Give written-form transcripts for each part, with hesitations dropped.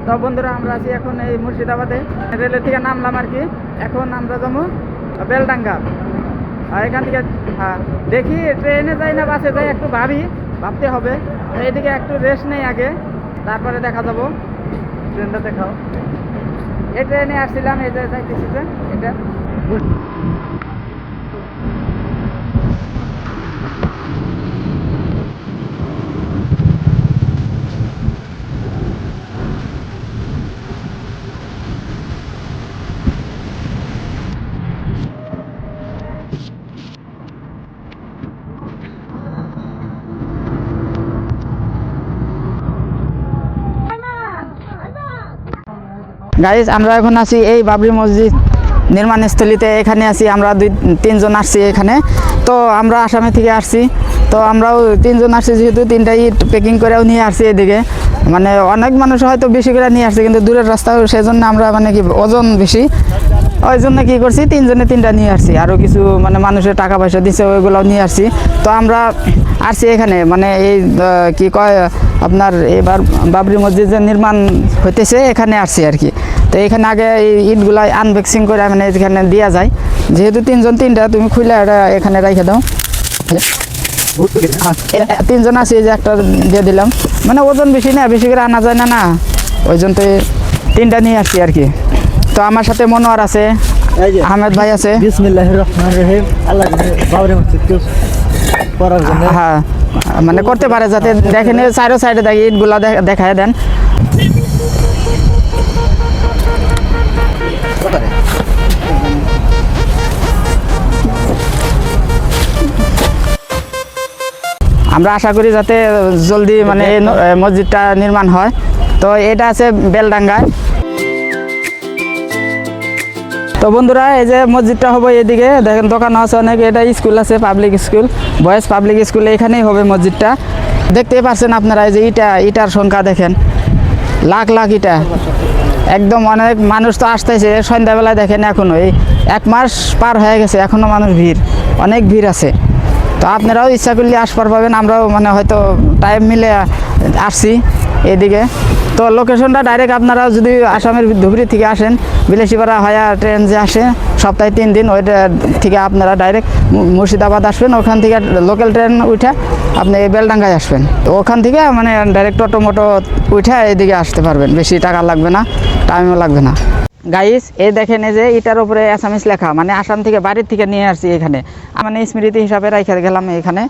তো বন্ধুরা আমরা আছি এখন এই মুর্শিদাবাদে, রেলের থেকে নামলাম আর কি। এখন আমরা যাবো বেলডাঙ্গা। এখান থেকে দেখি ট্রেনে যাই না বাসে যাই, একটু ভাবতে হবে। এইদিকে একটু রেস্ট নেই আগে, তারপরে দেখা যাবো। ট্রেনটা দেখাও। এই ট্রেনে আসছিলাম, এই যে যাইতেছি যে এটা। গাইস, আমরা এখন আছি এই বাবরি মসজিদ নির্মাণস্থলীতে। এখানে আছি আমরা 2-3 জন আসছি এখানে। তো আমরা আসামে থেকে আসছি, তো আমরাও 3 জন আসছি, যেহেতু 3টা ইট প্যাকিং করেও নিয়ে আসছি এদিকে। মানে অনেক মানুষ হয়তো বেশি করে নিয়ে আসছে, কিন্তু দূরের রাস্তা, সেই জন্য আমরা মানে কি ওজন বেশি, ওই জন্য কী করছি 3 জনে 3টা নিয়ে আসছি। আরও কিছু মানে মানুষের টাকা পয়সা দিচ্ছে, ওইগুলোও নিয়ে আসছি। তো আমরা আসছি এখানে, মানে এই কি কয় আপনার এবার বাবরি মসজিদ যে নির্মাণ হইতেছে এখানে আসছি আর কি। তো এখানে আগে এই ইটগুলা আনবক্সিং করে মানে এখানে দেওয়া যায়, যেহেতু 3 জন 3টা, তুমি খুলে এটা এখানে রেখে দাও। 3 জন আছে, যে একটা দিয়ে দিলাম, মানে ওজন বেশি না, বেশি করে আনা যায় না, ওই জন্য 3টা নিয়ে আসছি আর কি। তো আমার সাথে মনোয়ার আছে, আহমেদ ভাই আছে। বিসমিল্লাহির রহমানির রহিম। আল্লাহ বাবরি মসজিদ করার জন্য হ্যাঁ, মানে করতে পারে, যাতে দেখেন চারো সাইডে দেখি ইটগুলা দেখায় দেন। আমরা আশা করি যাতে জলদি মানে এই মসজিদটা নির্মাণ হয়। তো এটা আছে বেলডাঙ্গায়। তো বন্ধুরা, এই যে মসজিদটা হবে এদিকে, দেখেন দোকান আছে অনেক। এটা স্কুল আছে, public school, boys public school, এখানেই হবে মসজিদটা। দেখতেই পাচ্ছেন আপনারা, এই যে ইটার সংখ্যা দেখেন, লাখ লাখ ইটা, একদম অনেক মানুষ তো আসতেছে সন্ধ্যাবেলায়। দেখেন এখনও এই 1 মাস পার হয়ে গেছে, এখনও মানুষ অনেক ভিড় আছে। তো আপনারাও ইচ্ছা করলে আসবার পাবেন। আমরাও মানে হয়তো টাইম মিলে আসছি এদিকে। তো লোকেশনটা ডাইরেক্ট আপনারা যদি আসামের ধুবড়ি থেকে আসেন, বিলাসীপাড়া হয়া ট্রেন যে আসে সপ্তাহে 3 দিন, ওইটা থেকে আপনারা ডাইরেক্ট মুর্শিদাবাদ আসবেন। ওখান থেকে লোকাল ট্রেন উঠে আপনি বেলডাঙ্গায় আসবেন। তো ওখান থেকে মানে ডাইরেক্ট টোটো উঠে এদিকে আসতে পারবেন, বেশি টাকা লাগবে না, টাইমও লাগবে না। গাইস, এই দেখেন, এই যে এটার উপরে আসামিস লেখা, মানে আসাম থেকে বাড়ির থেকে নিয়ে আসছি এখানে, মানে স্মৃতি হিসাবে রেখে গেলাম এখানে।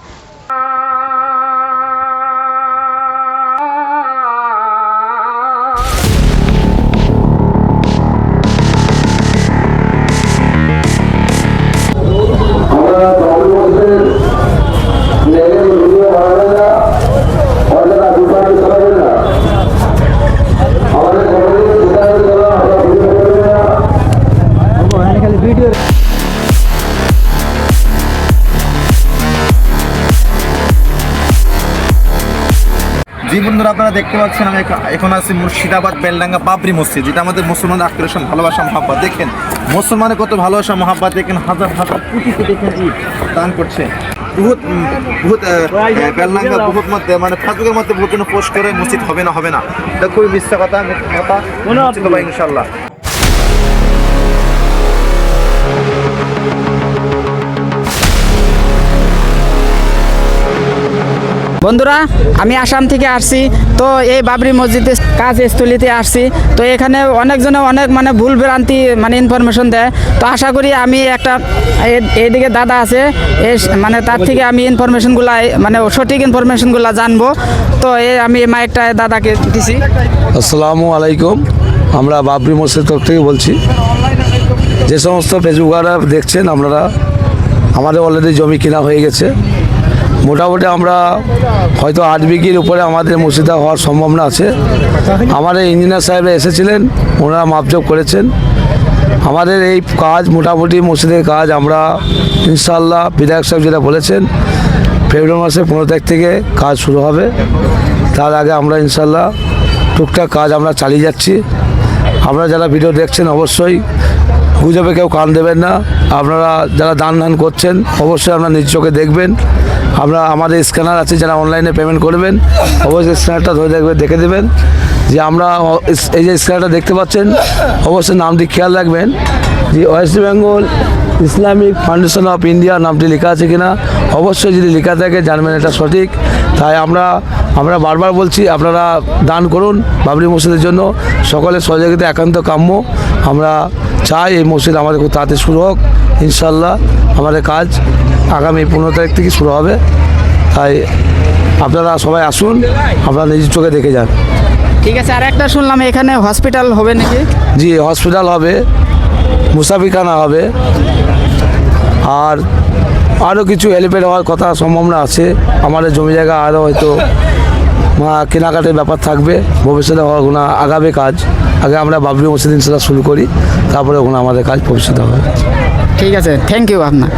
জি বন্ধুরা, আপনারা দেখতে পাচ্ছেন আমি এখন আছি মুর্শিদাবাদ বেলডাঙ্গা বাবরি মসজিদ, যেটা আমাদের মুসলমানদের আকর্ষণ, ভালোবাসা, মহাব্বত। দেখেন মুসলমানের কত ভালোবাসা মহাব্বত, দেখেন হাজার হাজার কোটি দেখেন ইট দান করছে। বহুত বেলডাঙ্গা বহুত মধ্যে মানে ফাজুকের মধ্যে বহুত পোস্ট করে মসজিদ হবে না, এটা খুবই মিথ্যা কথা, ইনশাল্লাহ। বন্ধুরা, আমি আসাম থেকে আসছি, তো এই বাবরি মসজিদের কাজস্থলিতে আসছি। তো এখানে অনেকজনে অনেক মানে ভুল ভ্রান্তি মানে ইনফরমেশন দেয়। তো আশা করি আমি একটা এইদিকে দাদা আছে, মানে তার থেকে আমি ইনফরমেশনগুলো মানে সঠিক ইনফরমেশনগুলো জানবো। তো আমি মাইকটা দাদাকে দিছি। আসসালামু আলাইকুম, আমরা বাবরি মসজিদ তরফ থেকে বলছি। যে সমস্ত ফেসবুকাররা দেখছেন, আপনারা আমাদের অলরেডি জমি কেনা হয়ে গেছে। মোটামুটি আমরা হয়তো 8 বিঘির উপরে আমাদের মসজিদা হওয়ার সম্ভাবনা আছে। আমাদের ইঞ্জিনিয়ার সাহেবরা এসেছিলেন, ওনারা মাপজোক করেছেন। আমাদের এই কাজ মোটামুটি মসজিদের কাজ আমরা ইনশাআল্লাহ বিধায়ক সাহেব যেটা বলেছেন, ফেব্রুয়ারি মাসের 15 তারিখ থেকে কাজ শুরু হবে। তার আগে আমরা ইনশাআল্লাহ টুকটাক কাজ আমরা চালিয়ে যাচ্ছি। আপনারা যারা ভিডিও দেখছেন অবশ্যই গুজবে কেউ কান দেবেন না। আপনারা যারা দান করছেন অবশ্যই আপনারা নিজ চোখে দেখবেন। আমরা আমাদের স্ক্যানার আছে, যারা অনলাইনে পেমেন্ট করবেন অবশ্যই স্ক্যানারটা দেখে দেবেন যে আমরা এই যে স্ক্যানারটা দেখতে পাচ্ছেন, অবশ্যই নামটি খেয়াল রাখবেন যে West Bengal Islamic foundation of India নামটি লেখা আছে কিনা। অবশ্যই যদি লেখা থাকে জানবেন এটা সঠিক। তাই আমরা বারবার বলছি আপনারা দান করুন বাবরি মসজিদের জন্য। সকলের সহযোগিতা একান্ত কাম্য। আমরা চাই এই মসজিদ আমাদের খুব তাড়াতাড়ি শুরু হোক। ইনশাল্লাহ আমাদের কাজ আগামী 15 তারিখ থেকে শুরু হবে। তাই আপনারা সবাই আসুন, আপনারা নিজের চোখে দেখে যান। ঠিক আছে, আর একটা শুনলাম এখানে হসপিটাল হবে নাকি? জি, হসপিটাল হবে, মুসাফিরখানা হবে, আর আরও কিছু হেলিপ্যাড হওয়ার কথা সম্ভাবনা আছে। আমাদের জমি জায়গা আরও হয়তো কেনাকাটার ব্যাপার থাকবে, ভবিষ্যতে ওখানে আগাবে কাজ। আগে আমরা বাবরি মসজিদ ইনশাল্লাহ শুরু করি, তারপরে ওখানে আমাদের কাজ ভবিষ্যতে হবে। ঠিক আছে, থ্যাংক ইউ আপনার।